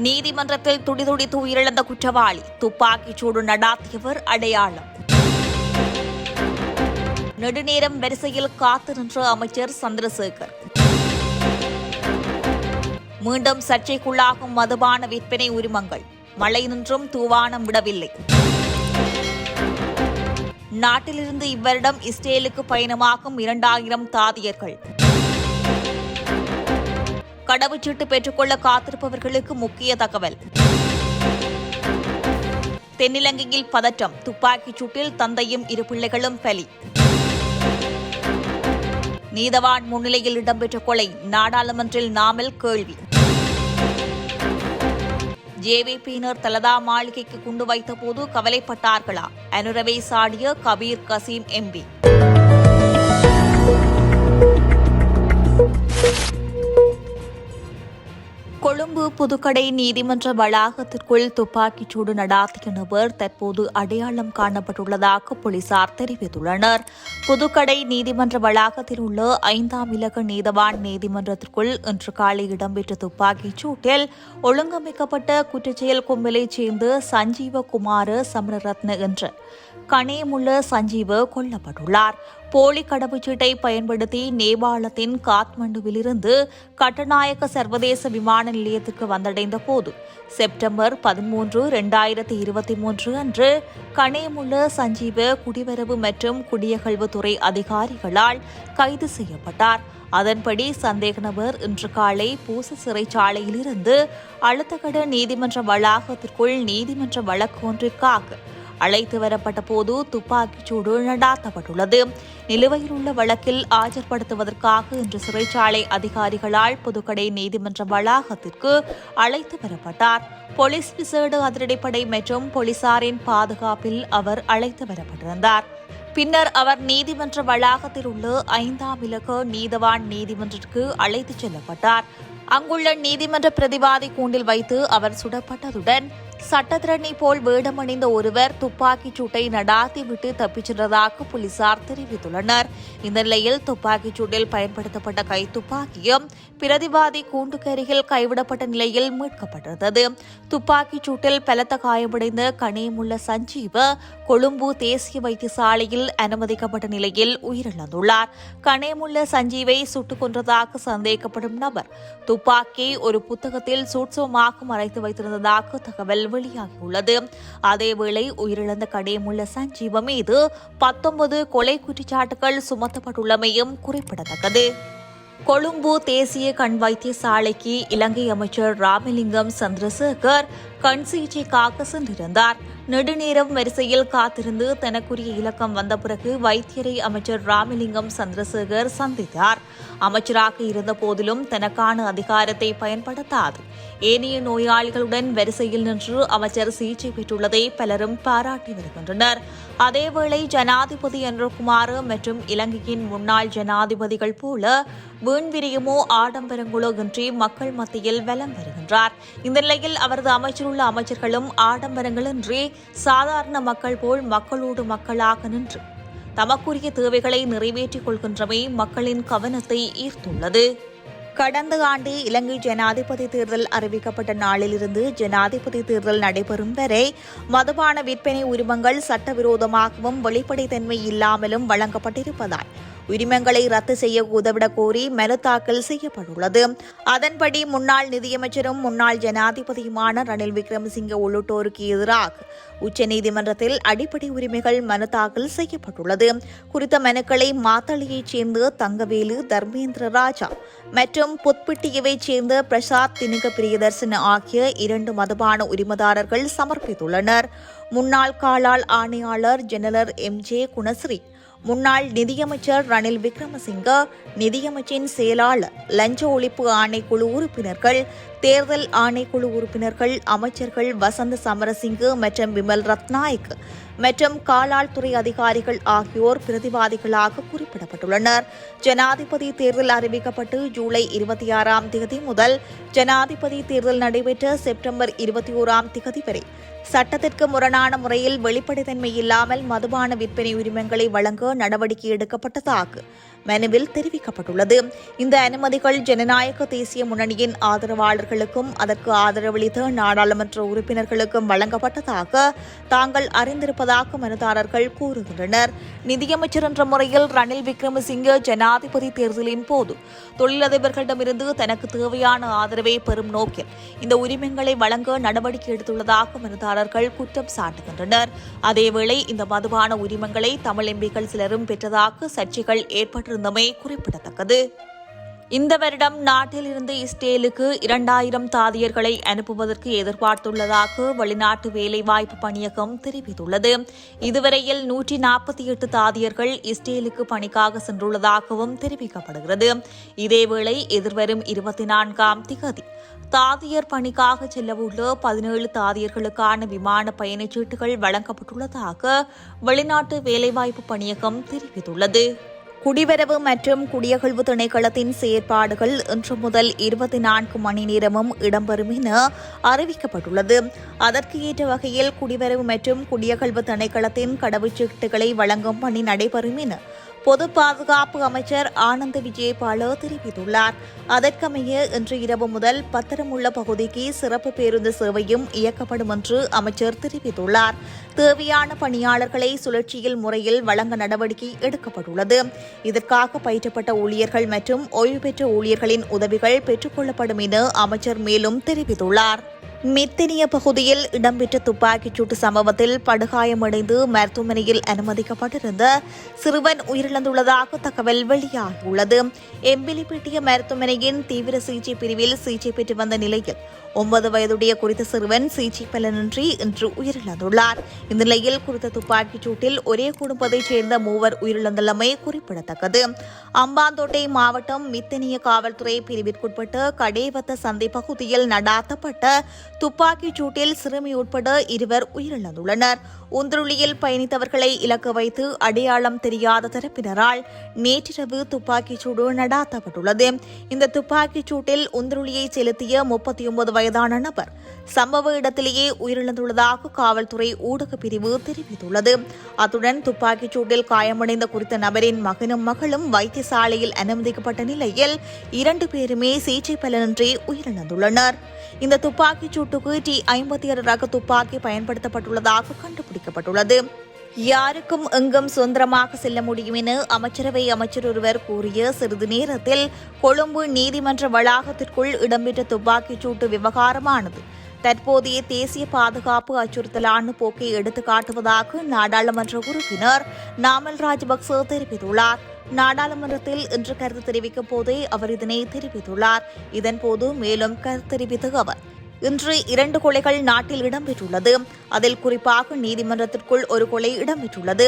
நீதிமன்றத்தில் துடிதுடித்து உயிரிழந்த குற்றவாளி, துப்பாக்கிச்சூடு நடாத்தியவர் அடையாளம். நெடுநேரம் வரிசையில் காத்து நின்ற அமைச்சர் சந்திரசேகர். மீண்டும் சர்ச்சைக்குள்ளாகும் மதுபான விற்பனை உரிமங்கள், மழை நின்றும் தூவானம் விடவில்லை. நாட்டிலிருந்து இவ்வருடம் இஸ்ரேலுக்கு பயணமாகும் 2000 தாதியர்கள். கடவுச்சீட்டு பெற்றுக்கொள்ள காத்திருப்பவர்களுக்கு முக்கிய தகவல். தென்னிலங்கையில் பதற்றம், துப்பாக்கிச் சூட்டில் தந்தையும் 2 பிள்ளைகளும் பலி. நீதவான் முன்னிலையில் இடம்பெற்ற கொலை, நாடாளுமன்றில் நாமல் கேள்வி. ஜேவிபியினர் தலதா மாளிகைக்கு குண்டு வைத்தபோது கவலைப்பட்டார்களா? அனுரவை சாடிய கபீர் கசீம் எம்பி. கொழும்பு புதுக்கடை நீதிமன்ற வளாகத்திற்குள் துப்பாக்கிச்சூடு நடாத்திய நபர் தற்போது அடையாளம் காணப்பட்டுள்ளதாக போலீசார் தெரிவித்துள்ளனர். புதுக்கடை நீதிமன்ற வளாகத்தில் உள்ள 5ஆம் இலக்க நீதவான் நீதிமன்றத்திற்குள் இன்று காலை இடம்பெற்ற துப்பாக்கிச் சூட்டில் ஒழுங்கமைக்கப்பட்ட குற்றச்செயல் கும்பலைச் சேர்ந்த சஞ்சீவகுமார சமரரத்ன என்ற கணேமுள்ள சஞ்சீவ கொல்லப்பட்டுள்ளார். போலி கடவுச்சீட்டை பயன்படுத்தி நேபாளத்தின் காத்மண்டுவிலிருந்து கட்டநாயக்க சர்வதேச விமான நிலையத்திற்கு வந்தடைந்த போது செப்டம்பர் 13, 2023 அன்று கணேமுள்ள சஞ்சீவ குடிவரவு மற்றும் குடியகழ்வுத்துறை அதிகாரிகளால் கைது செய்யப்பட்டார். அதன்படி சந்தேக நபர் இன்று காலை பூச சிறைச்சாலையிலிருந்து அழுத்தகட நீதிமன்ற வளாகத்திற்குள் நீதிமன்ற வழக்கு ஒன்றிற்காக அழைத்து வரப்பட்ட போது துப்பாக்கிச்சூடு நடாத்தப்பட்டுள்ளது. நிலுவையில் உள்ள வழக்கில் ஆஜர்படுத்துவதற்காக இன்று சிறைச்சாலை அதிகாரிகளால் புதுக்கடை நீதிமன்ற வளாகத்திற்கு அழைத்து வரப்பட்டார். போலீஸ் விசேட அதிரடிப்படை மற்றும் போலீசாரின் பாதுகாப்பில் அவர் அழைத்து வரப்பட்டிருந்தார். பின்னர் அவர் நீதிமன்ற வளாகத்தில் உள்ள 5ஆம் இலக்க நீதவான் நீதிமன்றத்திற்கு அழைத்துச் செல்லப்பட்டார். அங்குள்ள நீதிமன்ற பிரதிவாதி கூண்டில் வைத்து அவர் சுடப்பட்டதுடன் சட்டத்திரணி போல் வேடமணிந்த ஒருவர் துப்பாக்கிச் சூட்டை நடாத்திவிட்டு தப்பிச் சென்றதாக போலீசார் தெரிவித்துள்ளனர். இந்த நிலையில் துப்பாக்கிச் சூட்டில் பயன்படுத்தப்பட்ட கைத்துப்பாக்கியும் பிரதிவாதி கூண்டுக்கருகில் கைவிடப்பட்ட நிலையில் மீட்கப்பட்டிருந்தது. துப்பாக்கிச் சூட்டில் பலத்த காயமடைந்த கணேமுள்ள சஞ்சீவ கொழும்பு தேசிய வைத்தியசாலையில் அனுமதிக்கப்பட்ட நிலையில் உயிரிழந்துள்ளார். கணேமுள்ள சஞ்சீவை சுட்டுக் கொன்றதாக சந்தேகிக்கப்படும் நபர் துப்பாக்கியை ஒரு புத்தகத்தில் சூட்சமமாக மறைத்து வைத்திருந்ததாக தகவல் வெளியாகியுள்ளது. அதேவேளை உயிரிழந்த கணேமுள்ள சஞ்சீவ மீது 19 கொலை குற்றச்சாட்டுகள் சுமத்தப்பட்டுள்ளமையும் குறிப்பிடத்தக்கது. கொழும்பு தேசிய கண் வைத்தியசாலைக்கு இலங்கை அமைச்சர் ராமலிங்கம் சந்திரசேகர் கண் சிகிச்சைக்காக சென்றிருந்தார். நெடுநேரம் வரிசையில் காத்திருந்து தனக்குரிய இலக்கம் வந்த பிறகு வைத்தியரை அமைச்சர் ராமலிங்கம் சந்திரசேகர் சந்தித்தார். அமைச்சராக இருந்த போதிலும் தனக்கான அதிகாரத்தை பயன்படுத்தாது ஏனைய நோயாளிகளுடன் வரிசையில் நின்று அமைச்சர் சிகிச்சை பெற்றுள்ளதை பலரும் பாராட்டி வருகின்றனர். அதேவேளை ஜனாதிபதி அனுரகுமார மற்றும் இலங்கையின் முன்னாள் ஜனாதிபதிகள் போல வீண்விரியமோ ஆடம்பரங்களோ இன்றி மக்கள் மத்தியில் வலம் வருகின்றார். இந்த நிலையில் அவரது அமைச்சருள்ள அமைச்சர்களும் ஆடம்பரங்களின்றி சாதாரண மக்கள் போல் மக்களோடு மக்களாக நின்று தமக்குரிய தேவைகளை நிறைவேற்றிக் கொள்கின்றமை மக்களின் கவனத்தை ஈர்த்துள்ளது. கடந்த ஆண்டு இலங்கை ஜனாதிபதி தேர்தல் அறிவிக்கப்பட்ட நாளிலிருந்து ஜனாதிபதி தேர்தல் நடைபெறும் வரை மதுபான விற்பனை உரிமங்கள் சட்டவிரோதமாகவும் வெளிப்படைத்தன்மை இல்லாமலும் வழங்கப்பட்டிருப்பதால் உரிமங்களை ரத்து செய்ய உதவிடக் கோரி மனு தாக்கல் செய்யப்பட்டுள்ளது. அதன்படி முன்னாள் நிதியமைச்சரும் முன்னாள் ஜனாதிபதியுமான ரணில் விக்ரமசிங்கே உள்ளிட்டோருக்கு எதிராக உச்சநீதிமன்றத்தில் அடிப்படை உரிமைகள் மனு தாக்கல் செய்யப்பட்டுள்ளது. குறித்த மனுக்களை மாத்தளையைச் சேர்ந்த தங்கவேலு, தர்மேந்திர ராஜா மற்றும் புத்பிட்டியவைச் சேர்ந்த பிரசாத் தினிக பிரியதர்சன ஆகிய 2 மதுபான உரிமதாரர்கள் சமர்ப்பித்துள்ளனர். முன்னாள் காலாள் ஆணையாளர் ஜெனரல் MJ குணஸ்ரீ, முன்னாள் நிதியமைச்சர் ரணில் விக்ரமசிங்க, நிதியமைச்சின் செயலாளர், லஞ்ச ஒழிப்பு ஆணைக்குழு உறுப்பினர்கள், தேர்தல் ஆணைக்குழு உறுப்பினர்கள், அமைச்சர்கள் வசந்த சமரசிங்க மற்றும் விமல் ரத்நாயக் மற்றும் காலாள் துறை அதிகாரிகள் ஆகியோர் பிரதிவாதிகளாக குறிப்பிடப்பட்டுள்ளனர். ஜனாதிபதி தேர்தல் அறிவிக்கப்பட்டு ஜூலை 26ஆம் தேதி முதல் ஜனாதிபதி தேர்தல் நடைபெற்ற செப்டம்பர் 21ஆம் தேதி வரை சட்டத்திற்கு முரணான முறையில் வெளிப்படைத்தன்மை இல்லாமல் மதுபான விற்பனை உரிமங்களை வழங்க நடவடிக்கை எடுக்கப்பட்டதாக மனுவில் தெரிவிக்கப்பட்டுள்ளது. இந்த அனுமதிகள் ஜனநாயக தேசிய முன்னணியின் ஆதரவாளர்களுக்கும் அதற்கு ஆதரவளித்த நாடாளுமன்ற உறுப்பினர்களுக்கும் வழங்கப்பட்டதாக தாங்கள் அறிந்திருப்பதாக மனுதாரர்கள் கூறுகின்றனர். நிதியமைச்சர் என்ற முறையில் ரணில் விக்ரமசிங்கே ஜனாதிபதி தேர்தலின் போது தொழிலதிபர்களிடமிருந்து தனக்கு தேவையான ஆதரவை பெறும் நோக்கில் இந்த உரிமங்களை வழங்க நடவடிக்கை எடுத்துள்ளதாக மனுதாரர்கள் குற்றம் சாட்டுகின்றனர். அதேவேளை இந்த மதுபான உரிமங்களை தமிழ் எம்பிக்கள் சிலரும் பெற்றதாக சர்ச்சைகள் ஏற்பட்டிருந்தமை குறிப்பிடத்தக்கது. இந்த வருடம் நாட்டில் இருந்து இஸ்ரேலுக்கு 2000 தாதியர்களை அனுப்புவதற்கு எதிர்பார்த்துள்ளதாக வெளிநாட்டு வேலைவாய்ப்பு பணியகம் தெரிவித்துள்ளது. இதுவரையில் 148 தாதியர்கள் இஸ்ரேலுக்கு பணிக்காக சென்றுள்ளதாகவும் தெரிவிக்கப்படுகிறது. இதேவேளை எதிர்வரும் 24ஆம் திகதி தாதியர் பணிக்காக செல்லவுள்ள 17 தாதியர்களுக்கான விமான பயணச்சீட்டுகள் வழங்கப்பட்டுள்ளதாக வெளிநாட்டு வேலைவாய்ப்பு பணியகம் தெரிவித்துள்ளது. குடிவரவு மற்றும் குடியகழ்வு திணைக்களத்தின் செயற்பாடுகள் இன்று முதல் 24 மணி நேரமும் இடம்பெறும் என அறிவிக்கப்பட்டுள்ளது. அதற்கு ஏற்ற வகையில் குடிவரவு மற்றும் குடியகழ்வு திணைக்களத்தின் கடவுச்சீட்டுகளை வழங்கும் பணி நடைபெறும் என பொது பாதுகாப்பு அமைச்சர் ஆனந்த விஜயபால தெரிவித்துள்ளார். அதற்கமைய இன்று இரவு முதல் பத்திரமுள்ள பகுதிக்கு சிறப்பு பேருந்து சேவையும் இயக்கப்படும் என்று அமைச்சர் தெரிவித்துள்ளார். தேவையான பணியாளர்களை சுழற்சியில் முறையில் வழங்க நடவடிக்கை எடுக்கப்பட்டுள்ளது. இதற்காக பயிற்றப்பட்ட ஊழியர்கள் மற்றும் ஓய்வு பெற்ற ஊழியர்களின் உதவிகள் பெற்றுக் கொள்ளப்படும் என அமைச்சர் மேலும் தெரிவித்துள்ளார். மித்தினிய பகுதியில் இடம்பெற்ற துப்பாக்கிச் சூட்டு சம்பவத்தில் படுகாயமடைந்து மருத்துவமனையில் அனுமதிக்கப்பட்டிருந்த சிறுவன் உயிரிழந்துள்ளதாக தகவல் வெளியாகியுள்ளது. எம்பிலிப்பிட்டிய மருத்துவமனையின் தீவிர சிகிச்சை பிரிவில் சிகிச்சை பெற்று வந்த நிலையில் 9 வயதுடைய குறித்த சிறுவன் சிகிச்சை பலனின்றி இன்று உயிரிழந்துள்ளார். இந்நிலையில் குறித்த துப்பாக்கிச் சூட்டில் ஒரே குடும்பத்தைச் சேர்ந்த 3 உயிரிழந்துள்ளமை குறிப்பிடத்தக்கது. அம்பாந்தோட்டை மாவட்டம் மித்தனிய காவல்துறை பிரிவிற்குட்பட்ட கடைவத்த சந்தை பகுதியில் நடாத்தப்பட்ட துப்பாக்கிச் சூட்டில் சிறுமி உட்பட 2 உயிரிழந்துள்ளனர். உந்துருளியில் பயணித்தவர்களை இலக்க வைத்து அடையாளம் தெரியாத தரப்பினரால் நேற்றிரவு துப்பாக்கிச் சூடு நடாத்தப்பட்டுள்ளது. இந்த துப்பாக்கிச் சூட்டில் உந்துருளியை செலுத்திய 39 வயதான நபர் சம்பவ இடத்திலேயே உயிரிழந்துள்ளதாக காவல்துறை ஊடகப் பிரிவு தெரிவித்துள்ளது. அத்துடன் துப்பாக்கிச் சூட்டில் காயமடைந்த குறித்த நபரின் மகனும் மகளும் வைத்தியசாலையில் அனுமதிக்கப்பட்ட நிலையில் 2 பேருமே சிகிச்சை பலனின்றி உயிரிழந்துள்ளனர். இந்த துப்பாக்கிச் சூட்டுக்கு T-56 ரக துப்பாக்கி பயன்படுத்தப்பட்டுள்ளதாக கண்டுபிடிக்கப்பட்டுள்ளது. யாருக்கும் எங்கும் சுதந்திரமாக செல்ல முடியும் என அமைச்சரவை அமைச்சர் ஒருவர் கூறிய சிறிது நேரத்தில் கொழும்பு நீதிமன்ற வளாகத்திற்குள் இடம்பெற்ற துப்பாக்கிச் சூட்டு விவகாரமானது தற்போதைய தேசிய பாதுகாப்பு அச்சுறுத்தலான போக்கை எடுத்துக் காட்டுவதாக நாடாளுமன்ற உறுப்பினர் நாமல் ராஜபக்ச தெரிவித்துள்ளார். நாடாளுமன்றத்தில் இன்று கருத்து தெரிவிக்கும் போதே அவர் இதனை தெரிவித்துள்ளார். இதன்போது மேலும் கருத்து தெரிவித்த அவர் இன்று 2 கொலைகள் நாட்டில் இடம்பெற்றுள்ளது. அதில் குறிப்பாக நீதிமன்றத்திற்குள் ஒரு கொலை இடம்பெற்றுள்ளது.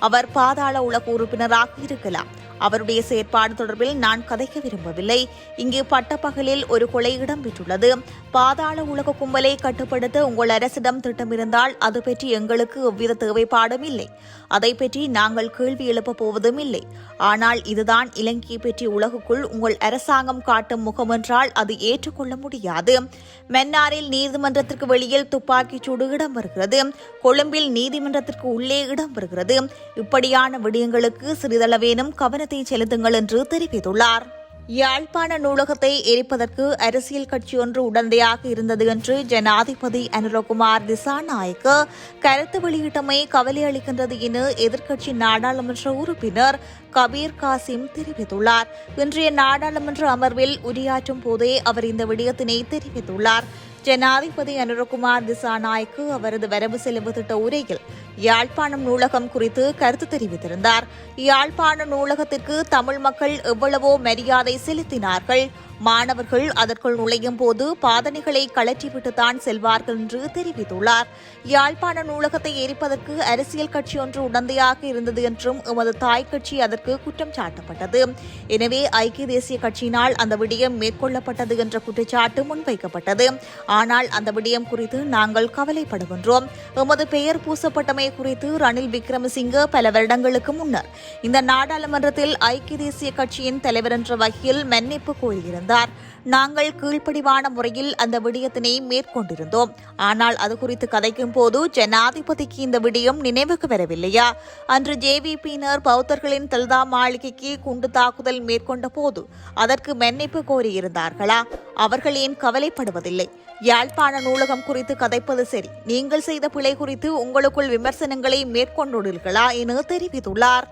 அவர் பாதாள உலக உறுப்பினராக இருக்கலாம். அவருடைய செயற்பாடு தொடர்பில் நான் கதைக்க விரும்பவில்லை. இங்கு பட்டப்பகலில் ஒரு கொலை இடம்பெற்றுள்ளது. பாதாள உலக கும்பலை கட்டுப்படுத்த உங்கள் அரசிடம் திட்டம் இருந்தால் அது பற்றி எங்களுக்கு எவ்வித தேவைப்பாடும் இல்லை. அதை பற்றி நாங்கள் கேள்வி எழுப்பப் போவதும் இல்லை. ஆனால் இதுதான் இலங்கையை பற்றி உலகுக்குள் உங்கள் அரசாங்கம் காட்டும் முகம் என்றால் அது ஏற்றுக்கொள்ள முடியாது. மன்னாரில் நீதிமன்றத்திற்கு வெளியில் துப்பாக்கிச் சூடு இடம்பெறுகிறது. கொழும்பில் நீதிமன்றத்திற்கு உள்ளே இடம்பெறுகிறது. இப்படியான விடயங்களுக்கு சிறிதளவேனும் கவனத்தை செலுத்துங்கள் என்று தெரிவித்துள்ளார். யாழ்ப்பாண நூலகத்தை எரிப்பதற்கு அரசியல் கட்சி ஒன்று உடந்தையாக இருந்தது என்று ஜனாதிபதி அனுரகுமார் திசாநாயக்க கருத்து வெளியிட்டமை கவலை அளிக்கின்றது என எதிர்க்கட்சி நாடாளுமன்ற உறுப்பினர் கபீர் காசிம் தெரிவித்துள்ளார். இன்றைய நாடாளுமன்ற அமர்வில் உரையாற்றும் போதே அவர் இந்த விடயத்தினை தெரிவித்துள்ளார். ஜனாதிபதி அனுரகுமார் திசாநாயக்கு அவரது வரவு செலவு திட்ட உரையில் யாழ்ப்பாணம் நூலகம் குறித்து கருத்து தெரிவித்திருந்தார். யாழ்ப்பாண நூலகத்திற்கு தமிழ் மக்கள் எவ்வளவோ மரியாதை செலுத்தினார்கள். மாணவர்கள் அதற்குள் நுழையும் போது பாதணிகளை கழற்றிவிட்டுத்தான் செல்வார்கள் என்று தெரிவித்துள்ளார். யாழ்ப்பாண நூலகத்தை எரிப்பதற்கு அரசியல் கட்சி ஒன்று உடந்தையாக இருந்தது என்றும் எமது தாய் கட்சி அதற்கு குற்றம் சாட்டப்பட்டது. எனவே ஐக்கிய தேசிய கட்சியினால் அந்த விடயம் மேற்கொள்ளப்பட்டது என்ற குற்றச்சாட்டு முன்வைக்கப்பட்டது. ஆனால் அந்த விடயம் குறித்து நாங்கள் கவலைப்படுகின்றோம். எமது பெயர் பூசப்பட்டமை குறித்து ரணில் விக்ரமசிங்கே பல வருடங்களுக்கு முன்னர் இந்த நாடாளுமன்றத்தில் ஐக்கிய தேசிய கட்சியின் தலைவர் என்ற வகையில் மன்னிப்பு கோரியிருந்தார். தெரிவித்தார். நாங்கள் கீழ்ப்படிவான முறையில் அந்த விடயத்தினை மேற்கொண்டிருந்தோம். ஆனால் அது குறித்து கதைக்கும் போது ஜனாதிபதிக்கு இந்த விடயம் நினைவுக்கு வரவில்லையா? அன்று ஜேவிபியினர் பௌத்தர்களின் தல்தா மாளிகைக்கு குண்டு தாக்குதல் மேற்கொண்ட போது அதற்கு மன்னிப்பு கோரியிருந்தார்களா? அவர்கள் ஏன் கவலைப்படுவதில்லை? யாழ்ப்பாண நூலகம் குறித்து கதைப்பது சரி, நீங்கள் செய்த பிழை குறித்து உங்களுக்குள் விமர்சனங்களை மேற்கொண்டுள்ளீர்களா என தெரிவித்துள்ளார்.